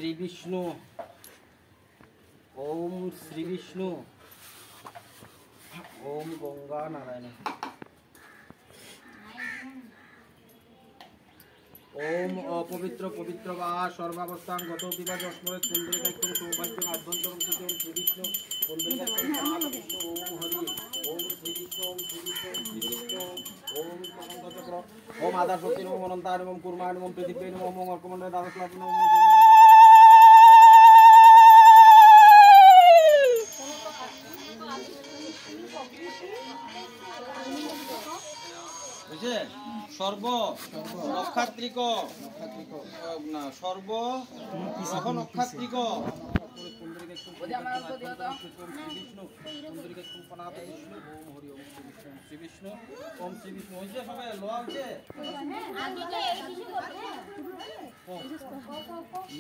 श्री विष्णु, ओम श्री विष्णु, ओम गंगा नारायण, ओम अपवित्र पवित्र वा सर्वावस्थां गतो विवाद अस्मत् पुंडरीकाक्षं सौभाग्यं आभ्यन्तरं सुखं श्री विष्णु पुंडरीकाक्षं विष्णु ओम हरि ओम श्री विष्णु ओम श्री विष्णु ओम श्री विष्णु ओम चक्र ओम आधा शक्ति नमो अनंताय नमो कूर्माय नमो पृथिव्यै नमो ओम अर्कमंडले दानस्लाभ नमो। सर्व नक्षत्रिक सर्व ग्रह नक्षत्रिक श्री विष्णु ओम श्री विष्णु सबाई लोआ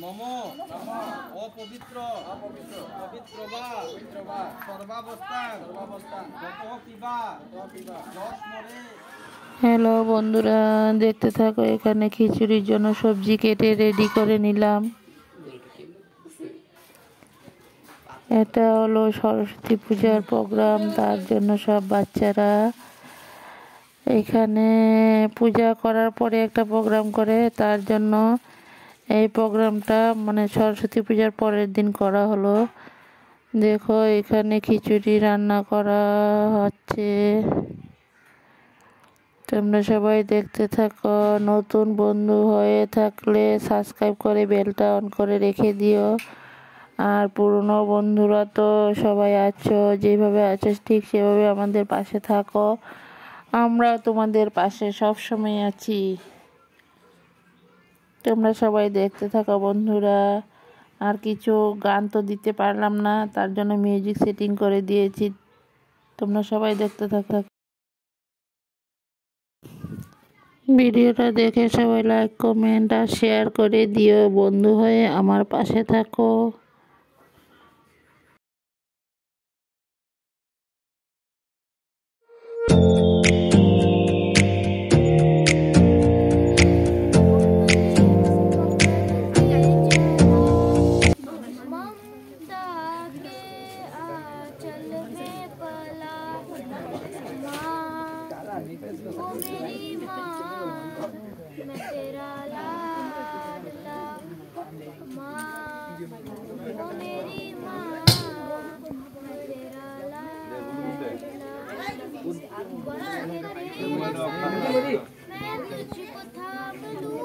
नमो अपवित्र पवित्र सर्वावस्था हेलो बंधुरा देखते থাকো এখানে খিচুড়ির জন্য সবজি কেটে রেডি করে নিলাম। এটা হলো সরস্বতী পূজার প্রোগ্রাম, তার জন্য সব বাচ্চারা এখানে পূজা করার পরে একটা প্রোগ্রাম করে, তার জন্য এই প্রোগ্রামটা মানে সরস্বতী পূজার পরের দিন করা হলো। দেখো এখানে খিচুড়ি রান্না করা হচ্ছে, তোমরা সবাই দেখতে থাকো। নতুন বন্ধু হয়ে থাকলে সাবস্ক্রাইব করে বেলটা অন করে রেখে দিও, আর পুরনো বন্ধুরা তো সবাই আছো, যেভাবে আছো ঠিক সেভাবে আমাদের পাশে থাকো, আমরা তোমাদের পাশে সব সময় আছি। তোমরা সবাই দেখতে থাকো বন্ধুরা। আর কিছু গান তো দিতে পারলাম না, তার জন্য মিউজিক সেটিং করে দিয়েছি, তোমরা সবাই দেখতে থাকো। ভিডিওটা দেখে সবাই লাইক কমেন্ট আর শেয়ার করে দিও, বন্ধু হয়ে আমার পাশে থাকো। मैं तेरा लाडला माँ, ओ मेरी माँ, मैं तेरा लाडला, मैं तुझको थाम लूं,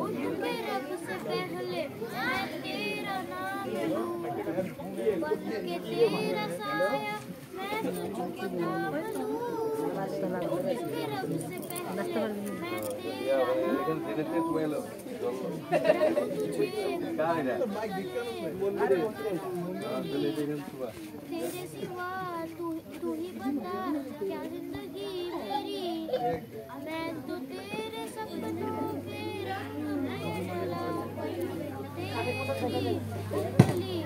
उनके रब से पहले मैं तेरा नाम लूं, बन के तेरा साया मैं तुझको थाम लूं, उनके रब से पहले मैं तेरे सिवा तू ही बता क्या जिंदगी मेरी, मैं तो तेरे सपनों के रंग में ढला, तेरी उंगली